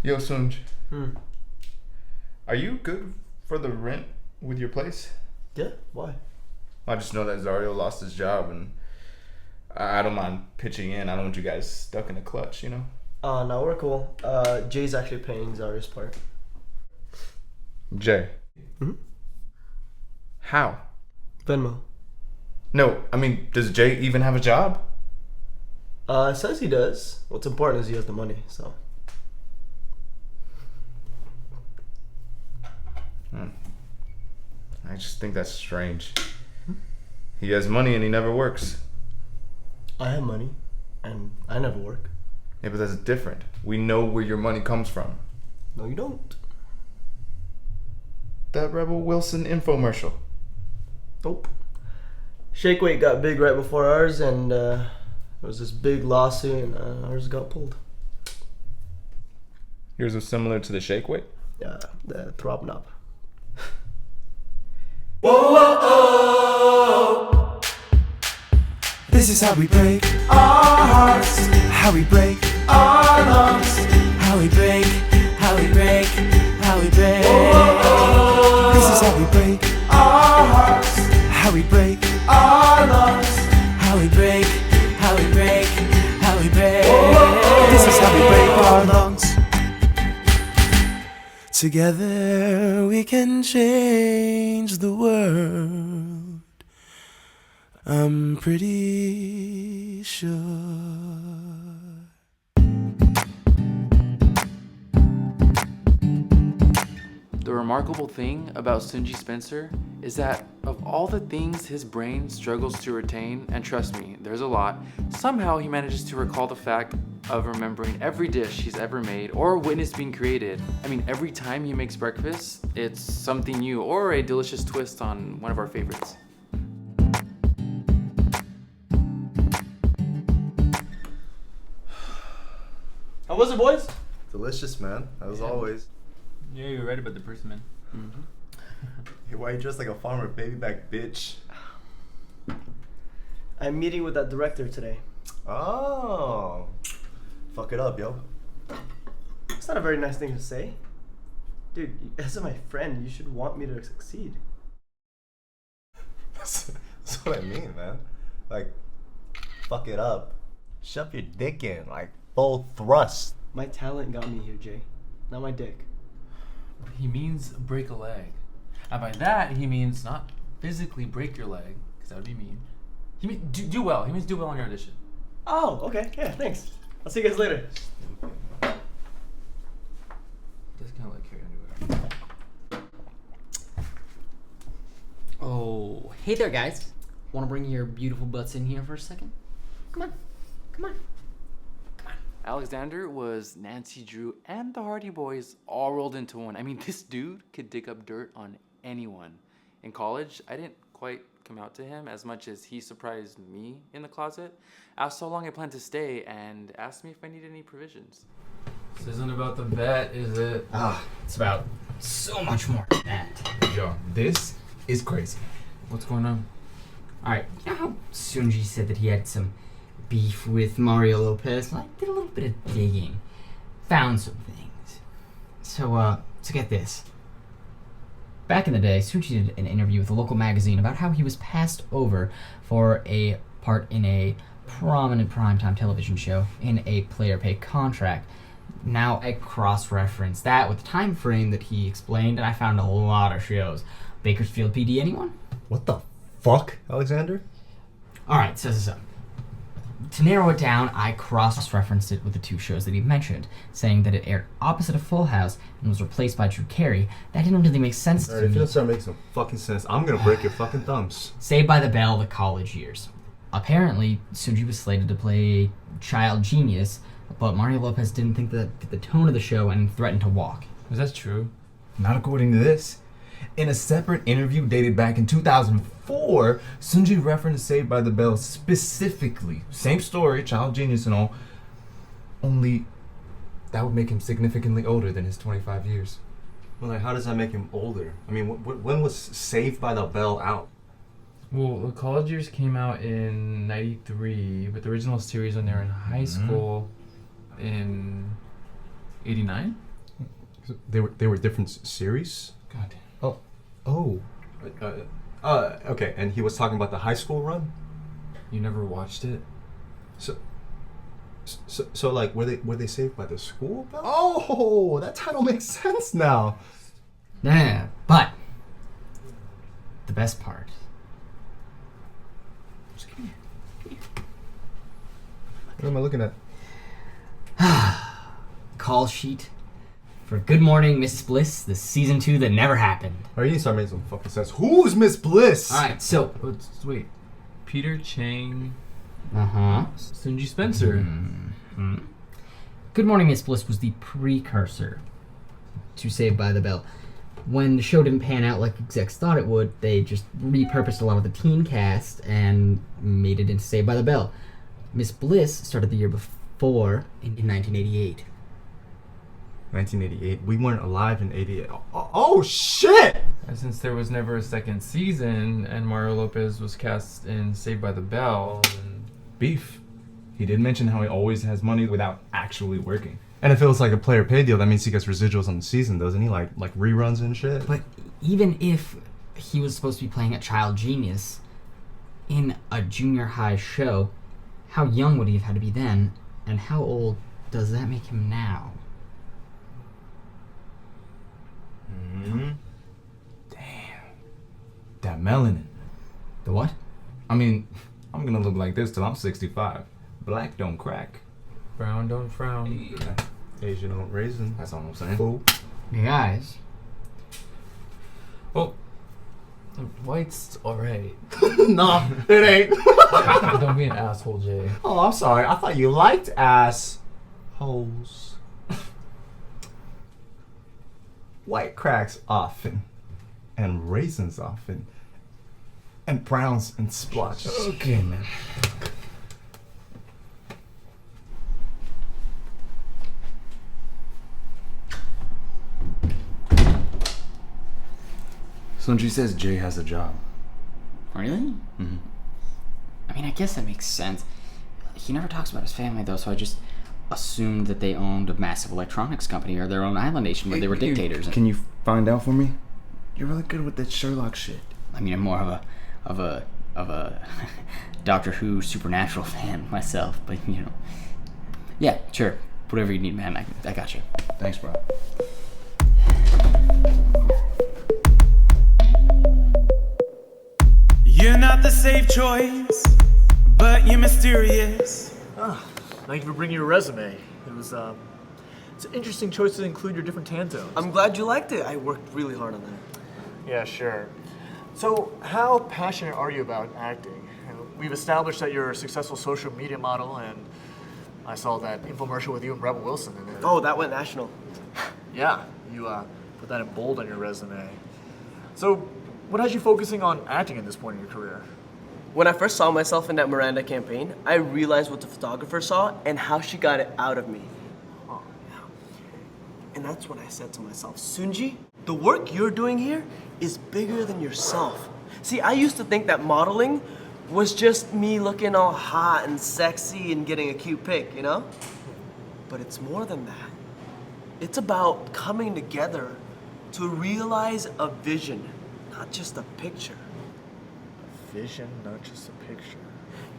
Yo, Sunji. Are you good for the rent with your place? Yeah, why? I just know that Zario lost his job, and I don't mind pitching in. I don't want you guys stuck in a clutch, you know? No, we're cool. Jay's actually paying Zario's part. Jay. How? Venmo. No, I mean, does Jay even have a job? It says he does. What's important is he has the money, so. I just think that's strange. He has money and he never works. I have money, and I never work. Yeah, but that's different. We know where your money comes from. No, you don't. That Rebel Wilson infomercial. Nope. Shake Weight got big right before ours, and there was this big lawsuit, and ours got pulled. Yours was similar to the Shake Weight? Yeah, the throbbing up. Whoa, whoa, oh. This is how we break our hearts, how we break our lungs, how we break, how we break, how we break. Whoa, whoa, oh. This is how we break our hearts, how we break our lungs, how we break, how we break, how we break. Whoa, whoa, oh. This is how we break our lungs. Together we can change the world, I'm pretty sure. The remarkable thing about Sunji Spencer is that of all the things his brain struggles to retain, and trust me, there's a lot, somehow he manages to recall the fact of remembering every dish he's ever made or witnessed being created. I mean, every time he makes breakfast, it's something new or a delicious twist on one of our favorites. How was it, boys? Delicious, man. As always. Yeah, you're right about the persimmon. Hey, why you dressed like a farmer baby back bitch? I'm meeting with that director today. Oh. Fuck it up, yo. It's not a very nice thing to say. Dude, as my friend, you should want me to succeed. That's what I mean, man. Like, fuck it up. Shove your dick in, like, full thrust. My talent got me here, Jay. Not my dick. He means break a leg. And by that, he means not physically break your leg, because that would be mean. He means do well. He means do well on your audition. Oh, okay. Yeah, thanks. I'll see you guys later. Just kind of like carry on. Oh, hey there, guys. Want to bring your beautiful butts in here for a second? Come on. Come on. Come on. Alexander was Nancy Drew and the Hardy Boys all rolled into one. I mean, this dude could dig up dirt on anyone. In college, I didn't quite come out to him as much as he surprised me in the closet, asked how long I planned to stay, and asked me if I needed any provisions. This isn't about the bet, is it? It's about so much more than that. Yo, this is crazy. What's going on? Alright, you know how Sunji said that he had some beef with Mario Lopez? I did a little bit of digging. Found some things. So get this. Back in the day, Sunji did an interview with a local magazine about how he was passed over for a part in a prominent primetime television show in a player-pay contract. Now I cross-referenced that with the time frame that he explained, and I found a lot of shows. Bakersfield PD, anyone? What the fuck, Alexander? Alright, so. To narrow it down, I cross-referenced it with the two shows that he mentioned, saying that it aired opposite of Full House and was replaced by Drew Carey. That didn't really make sense to Alright, if you me. don't start making some fucking sense, I'm gonna break your fucking thumbs. Saved by the Bell, the college years. Apparently, Sunji was slated to play child genius, but Mario Lopez didn't think that fit the tone of the show and threatened to walk. Is that true? Not according to this. In a separate interview dated back in 2004, Sunji referenced Saved by the Bell specifically. Same story, child genius and all. Only that would make him significantly older than his 25 years. Well, like, how does that make him older? I mean, when was Saved by the Bell out? Well, the college years came out in '93, but the original series when they were in high school in '89. They were different series? God damn. Oh. Okay, and he was talking about the high school run? You never watched it? So like, were they saved by the school bell? Oh, that title makes sense now. Yeah, but the best part. Just come here. What am I looking at? Call sheet for Good Morning, Mrs. Bliss, the season 2 that never happened. Oh, you need to start making some fucking sense. Who's Miss Bliss? Alright, so. Wait. Peter Chang. Sunji Mm-hmm. Spencer. Good Morning, Miss Bliss was the precursor to Saved by the Bell. When the show didn't pan out like execs thought it would, they just repurposed a lot of the teen cast and made it into Saved by the Bell. Miss Bliss started the year before, in 1988. 1988. We weren't alive in 88. Oh shit! And since there was never a second season and Mario Lopez was cast in Saved by the Bell, then Beef. He did mention how he always has money without actually working. And if it was like a player pay deal, that means he gets residuals on the season, doesn't he? Like reruns and shit. But even if he was supposed to be playing a child genius in a junior high show, how young would he have had to be then? And how old does that make him now? Damn. That melanin. The what? I mean, I'm gonna look like this till I'm 65. Black don't crack. brown don't frown. Asian don't raisin. That's all I'm saying. Hey guys. Well, white's alright. Nah, it ain't. Don't be an asshole, Jay. Oh, I'm sorry. I thought you liked ass holes. White cracks often, and raisins often, and browns and splotches. Okay, man. Sunji says Jay has a job. Really? Mm-hmm. I mean, I guess that makes sense. He never talks about his family, though, so I just assumed that they owned a massive electronics company or their own island nation where they were dictators. Can you find out for me? You're really good with that Sherlock shit. I mean, I'm more of a Doctor Who supernatural fan myself, but you know. Yeah, sure. Whatever you need, man. I got you. Thanks, bro. You're not the safe choice, but you're mysterious. Thank you for bringing your resume. It's an interesting choice to include your different tan tones. I'm glad you liked it. I worked really hard on that. Yeah, sure. So, how passionate are you about acting? We've established that you're a successful social media model, and I saw that infomercial with you and Rebel Wilson in it. Oh, that went national. Yeah, you put that in bold on your resume. So, what has you focusing on acting at this point in your career? When I first saw myself in that Miranda campaign, I realized what the photographer saw and how she got it out of me. Oh, yeah. And that's when I said to myself, Sunji, the work you're doing here is bigger than yourself. See, I used to think that modeling was just me looking all hot and sexy and getting a cute pic, you know? But it's more than that. It's about coming together to realize a vision, not just a picture. Vision, not just a picture.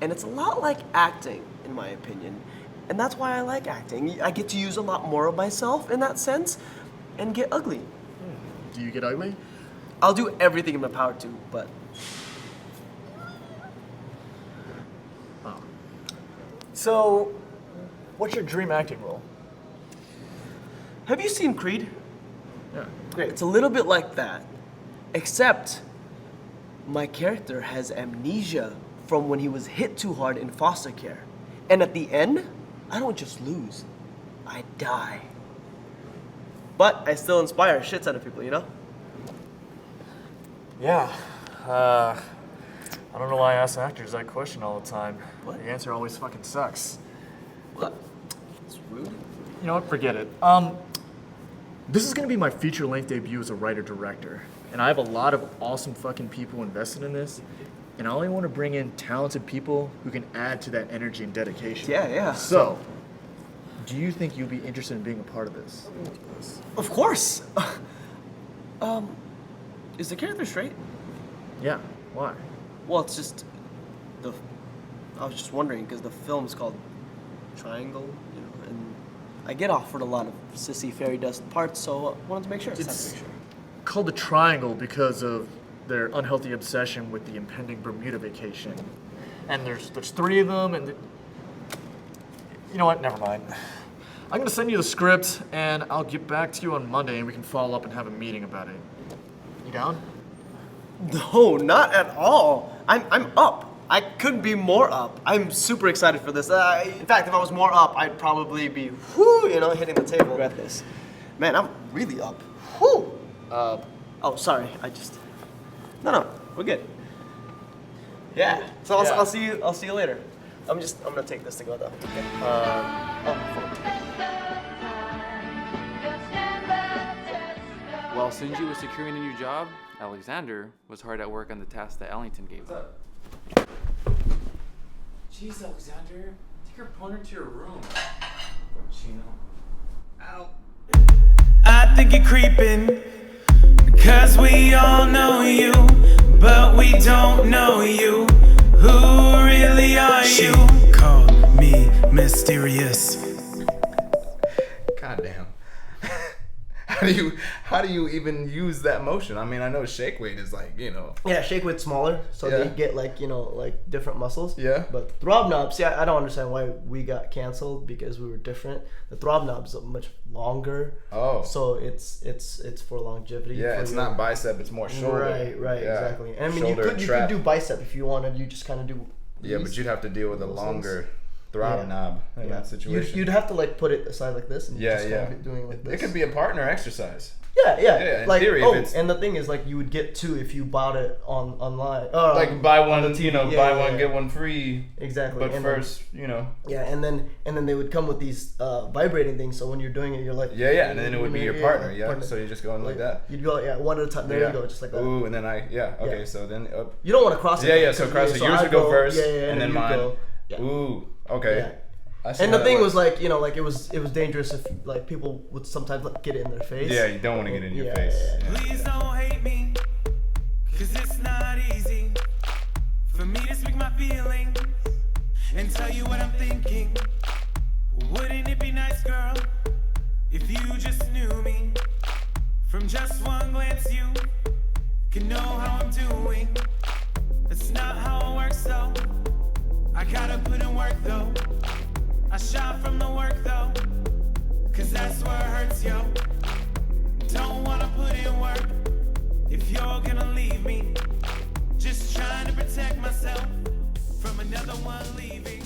And it's a lot like acting, in my opinion. And that's why I like acting. I get to use a lot more of myself in that sense and get ugly. Do you get ugly? I'll do everything in my power to, but... Oh. So, what's your dream acting role? Have you seen Creed? Yeah. Great. It's a little bit like that, except my character has amnesia from when he was hit too hard in foster care. And at the end, I don't just lose, I die. But I still inspire a shit ton of people, you know? Yeah. I don't know why I ask actors that question all the time. What? The answer always fucking sucks. What? It's rude. You know what? Forget it. This is gonna be my feature-length debut as a writer-director. And I have a lot of awesome fucking people invested in this. And I only want to bring in talented people who can add to that energy and dedication. Yeah. So, Do you think you'd be interested in being a part of this? Of course. Is the character straight? Yeah. Why? Well, it's just I was just wondering because the film's called Triangle, you know, and I get offered a lot of sissy fairy dust parts, so I wanted to make sure. It's called the Triangle because of their unhealthy obsession with the impending Bermuda vacation. And there's 3 of them, and you know what? Never mind. I'm gonna send you the script, and I'll get back to you on Monday, and we can follow up and have a meeting about it. You down? No, not at all. I'm up. I couldn't be more up. I'm super excited for this. In fact, if I was more up, I'd probably be, hitting the table at this. Man, I'm really up. Whoo! Oh, sorry. No, we're good. Yeah. So I'll see you. I'll see you later. I'm gonna take this to go though. Okay. While Sunji was securing a new job, Alexander was hard at work on the task that Ellington gave him. Jeez, Alexander, take your opponent to your room. Chino. Ow. I think you're creeping, cause we all know you, but we don't know you. Who really are you? She called me mysterious. Goddamn. How do you even use that motion? I mean, I know shake weight is like, Yeah, shake weight's smaller, so they get like different muscles. Yeah. But throb knobs, I don't understand why we got canceled because we were different. The throb knobs are much longer. Oh. So it's for longevity. Yeah, it's not bicep, it's more shoulder. Right, Yeah. exactly. And I mean, Shoulder you could do bicep if you wanted. You just kind of do. Yeah, but you'd have to deal with a longer throb knob in that situation. You'd have to like put it aside like this and just kind of be doing like this. It could be a partner exercise. Yeah. In Like, theory, and the thing is, like, you would get 2 if you bought it online. Like buy one, on the TV. buy one get one free. Exactly. But and first, Yeah, and then they would come with these vibrating things. So when you're doing it, you're like. Yeah, and then it would be your partner. Yeah, so you're just going like that. You'd go one at a time. There you go, just like that. Ooh, and then okay, so then up. You don't want to cross it. Yeah, so cross it. Yours would go first, and then mine. Go. Yeah. Ooh, okay. Yeah. And the thing was like, like it was dangerous if like people would sometimes like get it in their face. Yeah, you don't want to get it in your face. Yeah. Please don't hate me, cause it's not easy for me to speak my feelings and tell you what I'm thinking. Wouldn't it be nice, girl, if you just knew me? From just one glance you can know how I'm doing. That's not how it works though. I gotta put in work though. I shot from the work though, cause that's where it hurts, yo. Don't wanna put in work if you're gonna leave me. Just trying to protect myself from another one leaving.